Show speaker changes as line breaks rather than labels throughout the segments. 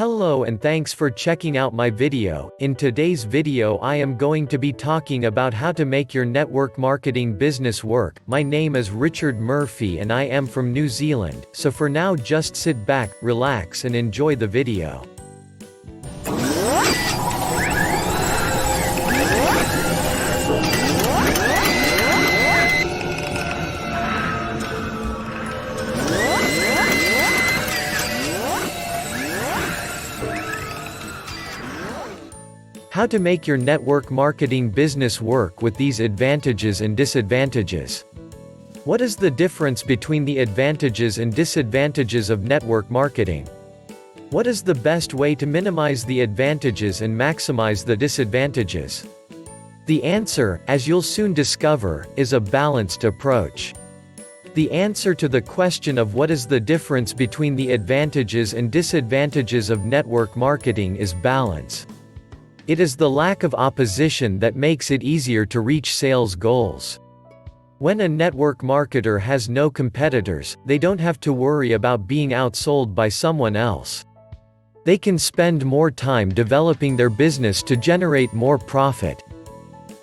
Hello and thanks for checking out my video. In today's video I am going to be talking about how to make your network marketing business work. My name is Richard Murphy and I am from New Zealand, so for now just sit back, relax and enjoy the video. How to make your network marketing business work with these advantages and disadvantages. What is the difference between the advantages and disadvantages of network marketing? What is the best way to minimize the advantages and maximize the disadvantages? The answer, as you'll soon discover, is a balanced approach. The answer to the question of what is the difference between the advantages and disadvantages of network marketing is balance. It is the lack of opposition that makes it easier to reach sales goals. When a network marketer has no competitors, they don't have to worry about being outsold by someone else. They can spend more time developing their business to generate more profit.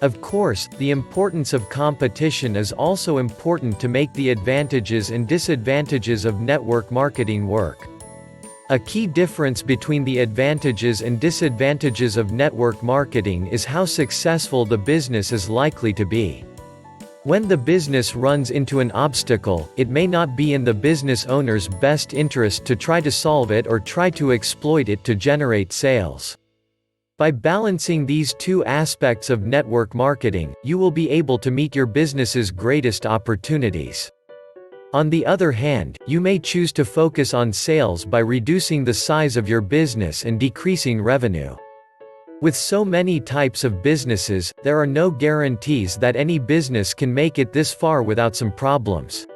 Of course, the importance of competition is also important to make the advantages and disadvantages of network marketing work. A key difference between the advantages and disadvantages of network marketing is how successful the business is likely to be. When the business runs into an obstacle, it may not be in the business owner's best interest to try to solve it or try to exploit it to generate sales. By balancing these two aspects of network marketing, you will be able to meet your business's greatest opportunities. On the other hand, you may choose to focus on sales by reducing the size of your business and decreasing revenue. With so many types of businesses, there are no guarantees that any business can make it this far without some problems.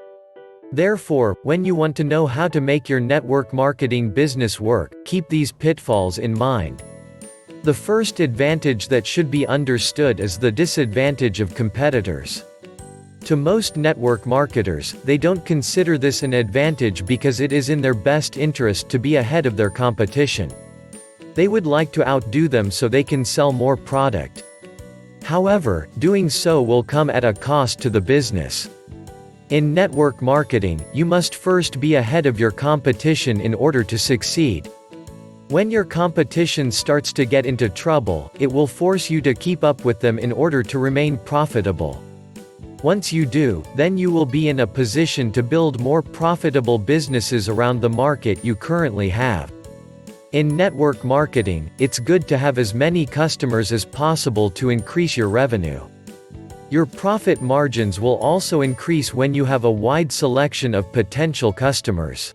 Therefore, when you want to know how to make your network marketing business work, keep these pitfalls in mind. The first advantage that should be understood is the disadvantage of competitors. To most network marketers, they don't consider this an advantage because it is in their best interest to be ahead of their competition. They would like to outdo them so they can sell more product. However, doing so will come at a cost to the business. In network marketing, you must first be ahead of your competition in order to succeed. When your competition starts to get into trouble, it will force you to keep up with them in order to remain profitable. Once you do, then you will be in a position to build more profitable businesses around the market you currently have. In network marketing, it's good to have as many customers as possible to increase your revenue. Your profit margins will also increase when you have a wide selection of potential customers.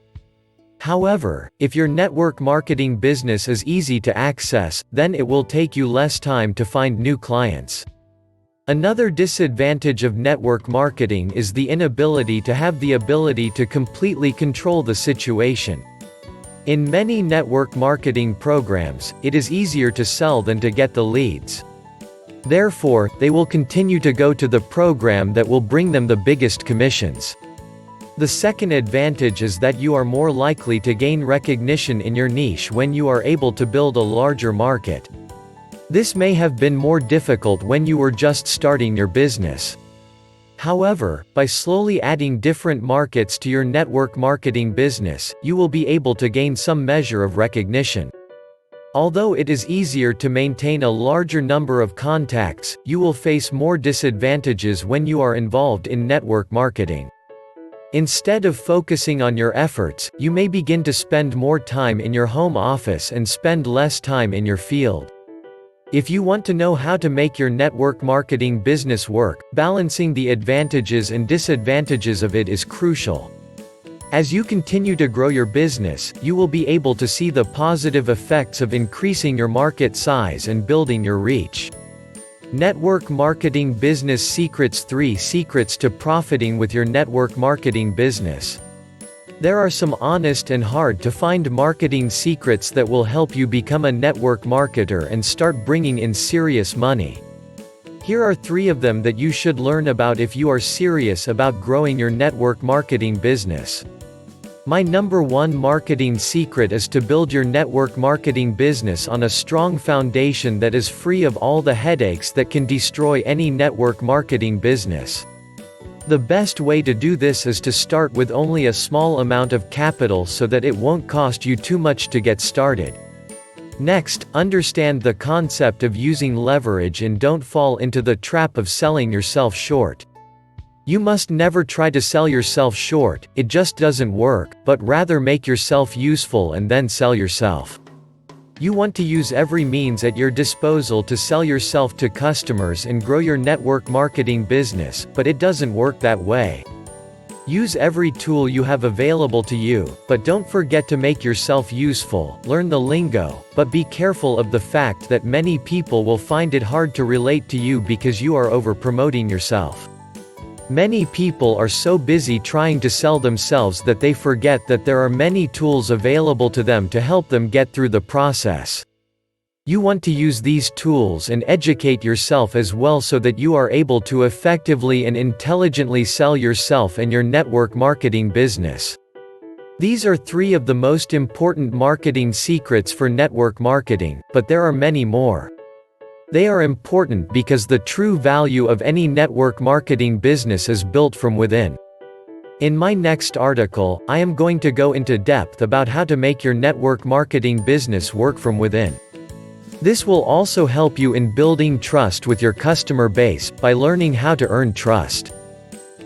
However, if your network marketing business is easy to access, then it will take you less time to find new clients. Another disadvantage of network marketing is the inability to have the ability to completely control the situation. In many network marketing programs, it is easier to sell than to get the leads. Therefore, they will continue to go to the program that will bring them the biggest commissions. The second advantage is that you are more likely to gain recognition in your niche when you are able to build a larger market. This may have been more difficult when you were just starting your business. However, by slowly adding different markets to your network marketing business, you will be able to gain some measure of recognition. Although it is easier to maintain a larger number of contacts, you will face more disadvantages when you are involved in network marketing. Instead of focusing on your efforts, you may begin to spend more time in your home office and spend less time in your field. If you want to know how to make your network marketing business work, balancing the advantages and disadvantages of it is crucial. As you continue to grow your business, you will be able to see the positive effects of increasing your market size and building your reach. Network Marketing Business Secrets: 3 Secrets to Profiting with Your Network Marketing Business. There are some honest and hard-to-find marketing secrets that will help you become a network marketer and start bringing in serious money. Here are 3 of them that you should learn about if you are serious about growing your network marketing business. My number one marketing secret is to build your network marketing business on a strong foundation that is free of all the headaches that can destroy any network marketing business. The best way to do this is to start with only a small amount of capital so that it won't cost you too much to get started. Next, understand the concept of using leverage and don't fall into the trap of selling yourself short. You must never try to sell yourself short, it just doesn't work, but rather make yourself useful and then sell yourself. You want to use every means at your disposal to sell yourself to customers and grow your network marketing business, but it doesn't work that way. Use every tool you have available to you, but don't forget to make yourself useful. Learn the lingo, but be careful of the fact that many people will find it hard to relate to you because you are over-promoting yourself. Many people are so busy trying to sell themselves that they forget that there are many tools available to them to help them get through the process. You want to use these tools and educate yourself as well so that you are able to effectively and intelligently sell yourself and your network marketing business. These are 3 of the most important marketing secrets for network marketing, but there are many more. They are important because the true value of any network marketing business is built from within. In my next article, I am going to go into depth about how to make your network marketing business work from within. This will also help you in building trust with your customer base, by learning how to earn trust.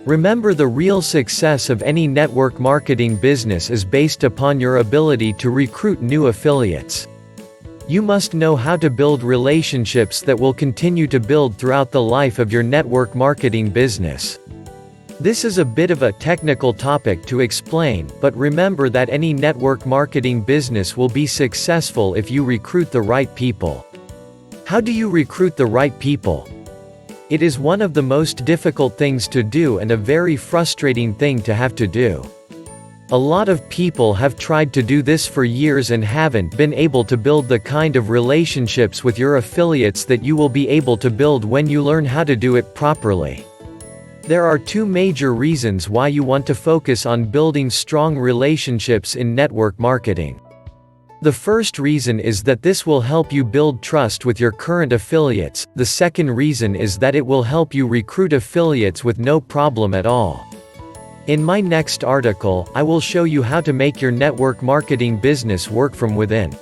Remember, the real success of any network marketing business is based upon your ability to recruit new affiliates. You must know how to build relationships that will continue to build throughout the life of your network marketing business. This is a bit of a technical topic to explain, but remember that any network marketing business will be successful if you recruit the right people. How do you recruit the right people? It is one of the most difficult things to do and a very frustrating thing to have to do. A lot of people have tried to do this for years and haven't been able to build the kind of relationships with your affiliates that you will be able to build when you learn how to do it properly. There are 2 major reasons why you want to focus on building strong relationships in network marketing. The first reason is that this will help you build trust with your current affiliates. The second reason is that it will help you recruit affiliates with no problem at all. In my next article, I will show you how to make your network marketing business work from within.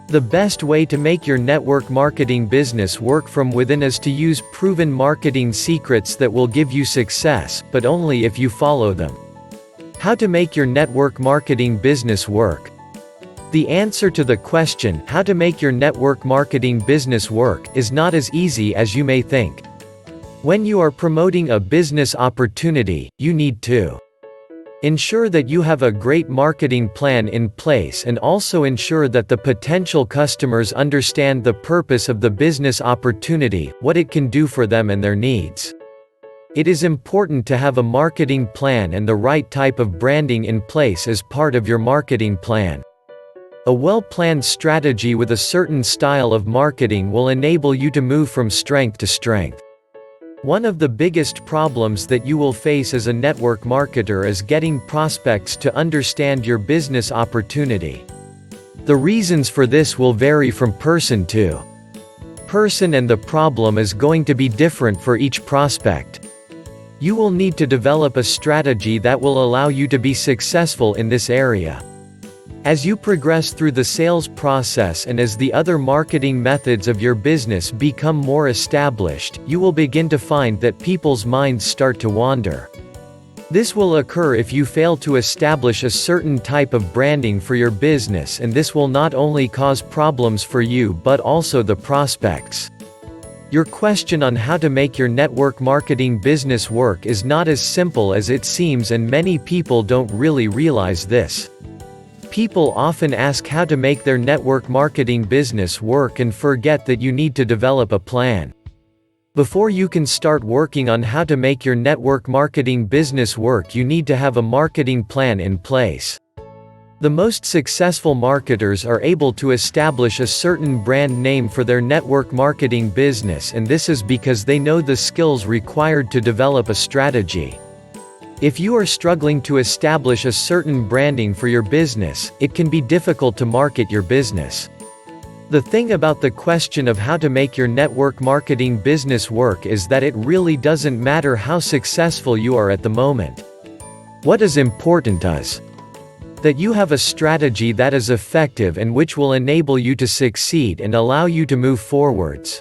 The best way to make your network marketing business work from within is to use proven marketing secrets that will give you success, but only if you follow them. How to make your network marketing business work? The answer to the question, how to make your network marketing business work, is not as easy as you may think. When you are promoting a business opportunity, you need to ensure that you have a great marketing plan in place and also ensure that the potential customers understand the purpose of the business opportunity, what it can do for them and their needs. It is important to have a marketing plan and the right type of branding in place as part of your marketing plan. A well-planned strategy with a certain style of marketing will enable you to move from strength to strength. One of the biggest problems that you will face as a network marketer is getting prospects to understand your business opportunity. The reasons for this will vary from person to person, and the problem is going to be different for each prospect. You will need to develop a strategy that will allow you to be successful in this area. As you progress through the sales process and as the other marketing methods of your business become more established, you will begin to find that people's minds start to wander. This will occur if you fail to establish a certain type of branding for your business, and this will not only cause problems for you but also the prospects. Your question on how to make your network marketing business work is not as simple as it seems, and many people don't really realize this. People often ask how to make their network marketing business work and forget that you need to develop a plan. Before you can start working on how to make your network marketing business work, you need to have a marketing plan in place. The most successful marketers are able to establish a certain brand name for their network marketing business, and this is because they know the skills required to develop a strategy. If you are struggling to establish a certain branding for your business, it can be difficult to market your business. The thing about the question of how to make your network marketing business work is that it really doesn't matter how successful you are at the moment. What is important is that you have a strategy that is effective and which will enable you to succeed and allow you to move forwards.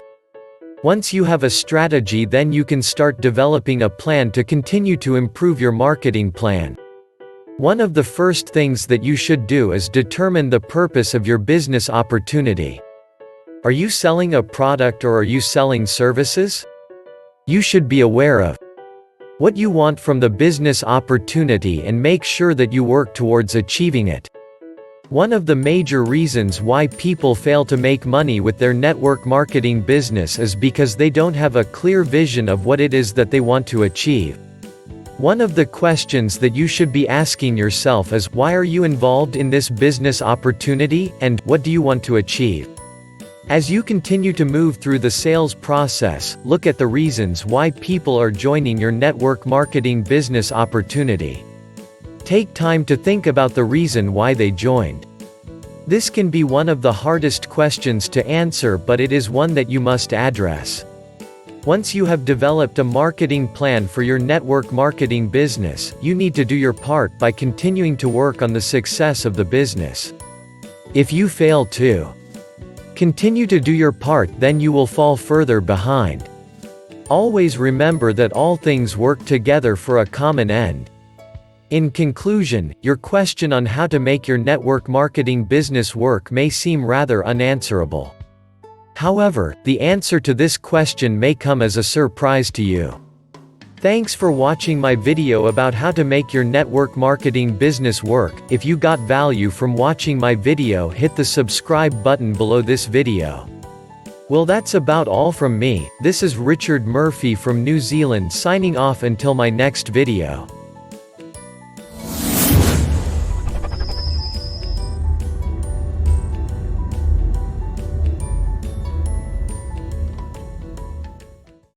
Once you have a strategy, then you can start developing a plan to continue to improve your marketing plan. One of the first things that you should do is determine the purpose of your business opportunity. Are you selling a product or are you selling services? You should be aware of what you want from the business opportunity and make sure that you work towards achieving it. One of the major reasons why people fail to make money with their network marketing business is because they don't have a clear vision of what it is that they want to achieve. One of the questions that you should be asking yourself is, why are you involved in this business opportunity, and what do you want to achieve? As you continue to move through the sales process, look at the reasons why people are joining your network marketing business opportunity. Take time to think about the reason why they joined. This can be one of the hardest questions to answer, but it is one that you must address. Once you have developed a marketing plan for your network marketing business, you need to do your part by continuing to work on the success of the business. If you fail to continue to do your part, then you will fall further behind. Always remember that all things work together for a common end. In conclusion, your question on how to make your network marketing business work may seem rather unanswerable. However, the answer to this question may come as a surprise to you. Thanks for watching my video about how to make your network marketing business work. If you got value from watching my video, hit the subscribe button below this video. Well, that's about all from me. This is Richard Murphy from New Zealand signing off until my next video.